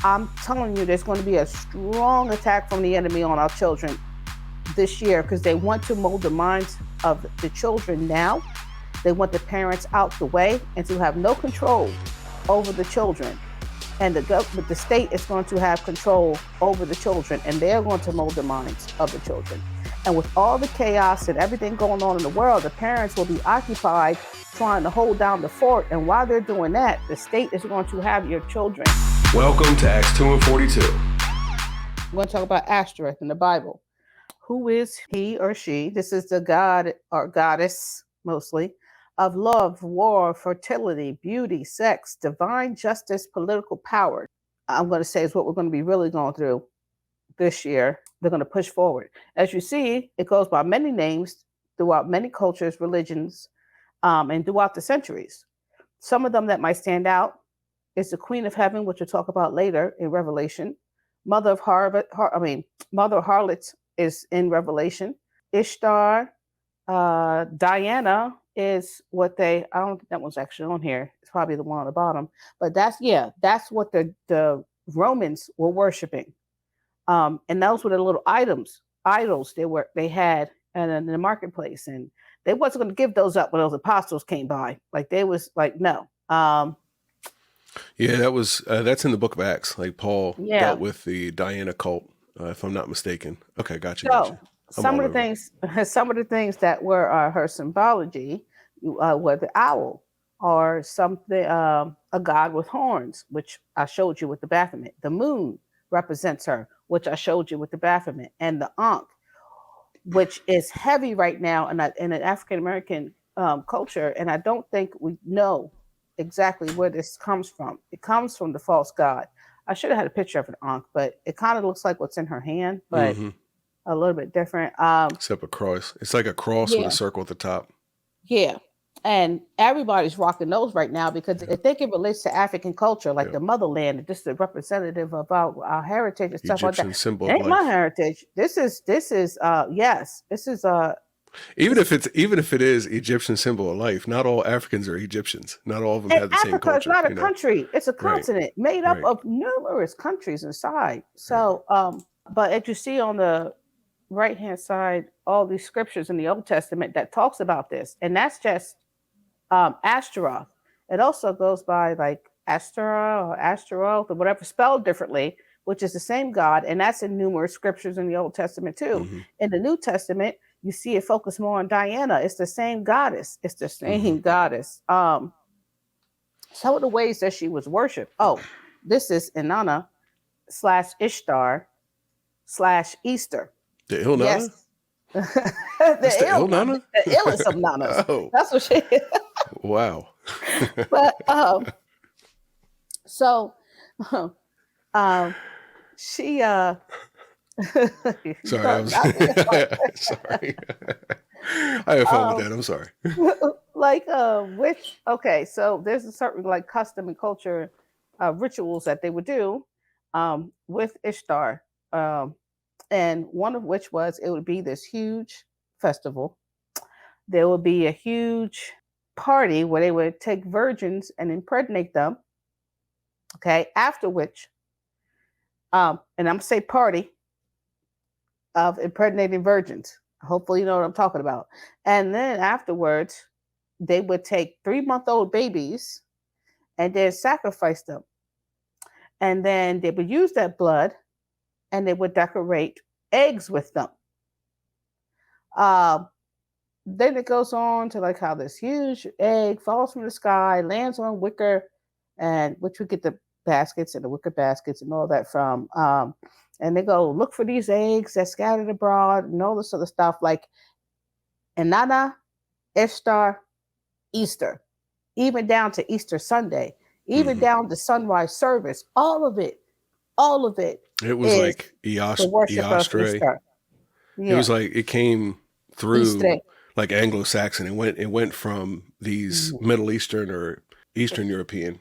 I'm telling you, there's going to be a strong attack from the enemy on our children this year because they want to mold the minds of the children now. They want the parents out the way and to have no control over the children. And the state is going to have control over the children, and they're going to mold the minds of the children. And with all the chaos and everything going on in the world, the parents will be occupied trying to hold down the fort. And while they're doing that, the state is going to have your children. Welcome to Acts 2 and 42. We're going to talk about Ashtareth in the Bible. Who is he or she? This is the god or goddess, mostly, of love, war, fertility, beauty, sex, divine justice, political power. I'm going to say is what we're going to be really going through this year. They're going to push forward. As you see, it goes by many names throughout many cultures, religions, and throughout the centuries. Some of them that might stand out is the Queen of Heaven, which we'll talk about later in Revelation. Mother of harlots is in Revelation. Ishtar, Diana is what I don't think that one's actually on here. It's probably the one on the bottom. But that's what the Romans were worshiping. And those were the little idols they had in the marketplace. And they wasn't going to give those up when those apostles came by. Like they was like, no. Yeah, that's in the book of Acts. Like Paul dealt with the Diana cult, if I'm not mistaken. Okay, gotcha. Some of the things that were her symbology were the owl or something, a god with horns, which I showed you with the Baphomet. The moon represents her, which I showed you with the Baphomet, and the Ankh, which is heavy right now in an African American culture, and I don't think we know exactly where this comes from. It comes from the false god. I should have had a picture of an Ankh, but it kind of looks like what's in her hand, but a little bit different. Except a cross. It's like a cross with a circle at the top. Yeah. And everybody's rocking those right now because I think it relates to African culture, like the motherland. This is a representative of our heritage and stuff Egyptian like that. Symbol Ain't of my life. heritage. This is Even if it is Egyptian symbol of life, not all Africans are Egyptians. Not all of them have the same culture. Africa is not a country. It's a continent made up of numerous countries inside. So, but as you see on the right-hand side, all these scriptures in the Old Testament that talks about this, and that's just Ashtaroth. It also goes by like Astara or Ashtaroth or whatever, spelled differently, which is the same God, and that's in numerous scriptures in the Old Testament too. In the New Testament, you see it focus more on Diana. It's the same goddess. It's the same goddess. Some of the ways that she was worshipped. Oh, this is Ianna / Ishtar / Easter. The ill Nana? Yes. the ill Nana? The illest of nanas. Oh. That's what she is. Wow. But she sorry, I was sorry. I have fun with that. I'm sorry. So there's a certain like custom and culture rituals that they would do with Ishtar. And one of which was it would be this huge festival. There would be a huge party where they would take virgins and impregnate them. Okay, after which, and I'm gonna say party of impregnating virgins. Hopefully you know what I'm talking about. And then afterwards, they would take 3-month-old babies and then sacrifice them. And then they would use that blood and they would decorate eggs with them. Then it goes on to like how this huge egg falls from the sky, lands on wicker, and which we get the baskets and the wicker baskets and all that from. And they go look for these eggs that scattered abroad and all this other stuff like Ianna, Ishtar, Easter, even down to Easter Sunday, even down to sunrise service. All of it. It was like Astarte. Yeah. It was like it came through Easter. Like Anglo-Saxon. It went from these Middle Eastern or Eastern European,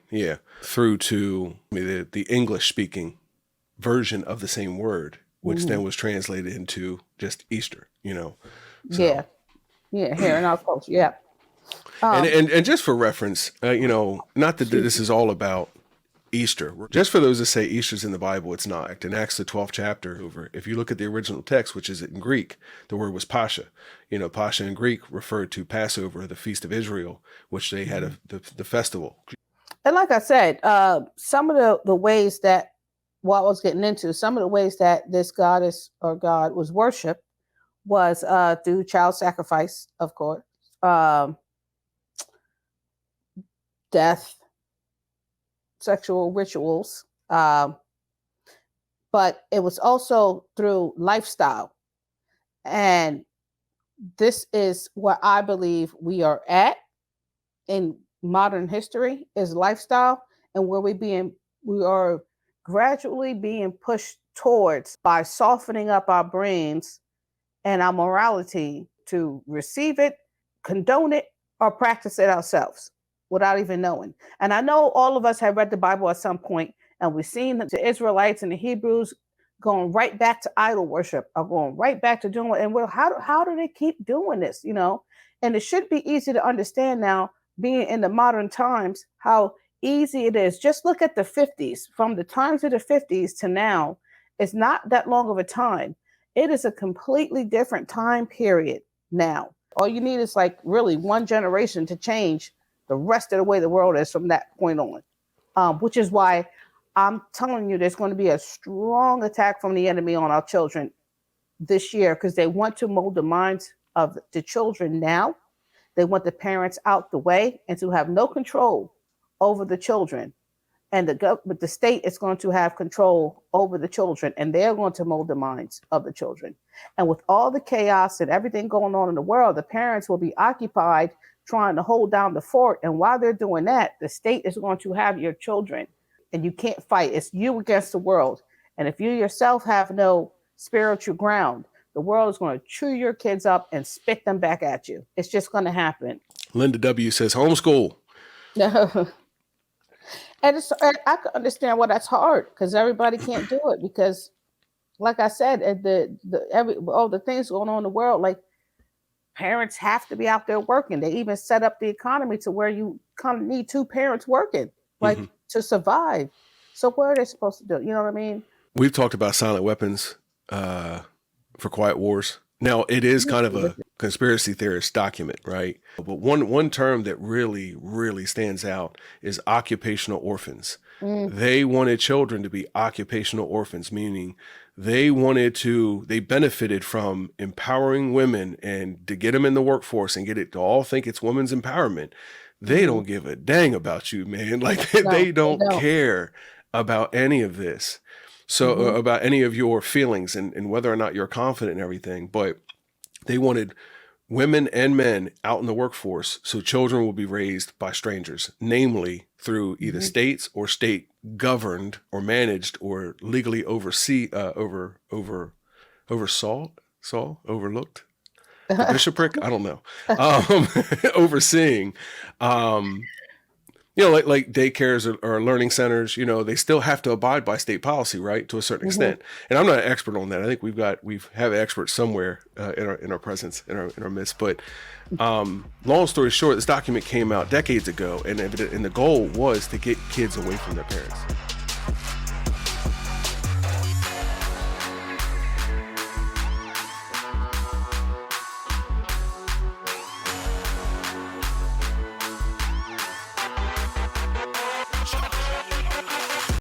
through to the English-speaking version of the same word, which then was translated into just Easter. So. Here in our culture, and just for reference, not that this is all about Easter. Just for those that say Easter's in the Bible, it's not. In Acts, the 12th chapter, if you look at the original text, which is in Greek, the word was Pascha. Pascha in Greek referred to Passover, the Feast of Israel, which they had the festival. And like I said, some of the ways that, what I was getting into, some of the ways that this goddess or god was worshipped was through child sacrifice, of course, death, sexual rituals, but it was also through lifestyle. And this is what I believe we are at in modern history, is lifestyle, and where we are gradually being pushed towards by softening up our brains and our morality to receive it, condone it, or practice it ourselves without even knowing. And I know all of us have read the Bible at some point, and we've seen the Israelites and the Hebrews going right back to idol worship, or going right back to doing it. And well, how do they keep doing this? And it should be easy to understand now, being in the modern times, how easy it is. Just look at the 50s. From the times of the 50s to now, it's not that long of a time. It is a completely different time period now. All you need is like really one generation to change the rest of the way the world is from that point on, which is why I'm telling you there's going to be a strong attack from the enemy on our children this year, because they want to mold the minds of the children now. They want the parents out the way and to have no control over the children. And the state is going to have control over the children, and they're going to mold the minds of the children. And with all the chaos and everything going on in the world, the parents will be occupied trying to hold down the fort. And while they're doing that, the state is going to have your children, and you can't fight. It's you against the world. And if you yourself have no spiritual ground, the world is going to chew your kids up and spit them back at you. It's just going to happen. Linda W. says homeschool. No. And I can understand why that's hard, because everybody can't do it. Because, like I said, all the things going on in the world, like parents have to be out there working. They even set up the economy to where you kind of need two parents working, like to survive. So what are they supposed to do? You know what I mean? We've talked about silent weapons for Quiet Wars. Now, it is kind of a conspiracy theorist document, right? But one term that really, really stands out is occupational orphans. They wanted children to be occupational orphans, meaning they benefited from empowering women and to get them in the workforce and get it to all think it's women's empowerment. They don't give a dang about you, man. Like they don't care about any of this. So about any of your feelings and whether or not you're confident in everything, but they wanted women and men out in the workforce so children will be raised by strangers, namely through either states or state governed or managed or legally overlooked the bishopric. I don't know. Overseeing, like daycares or learning centers, they still have to abide by state policy, right, to a certain extent. And I'm not an expert on that. I think we have experts somewhere in our presence, in our midst. But long story short, this document came out decades ago, and the goal was to get kids away from their parents.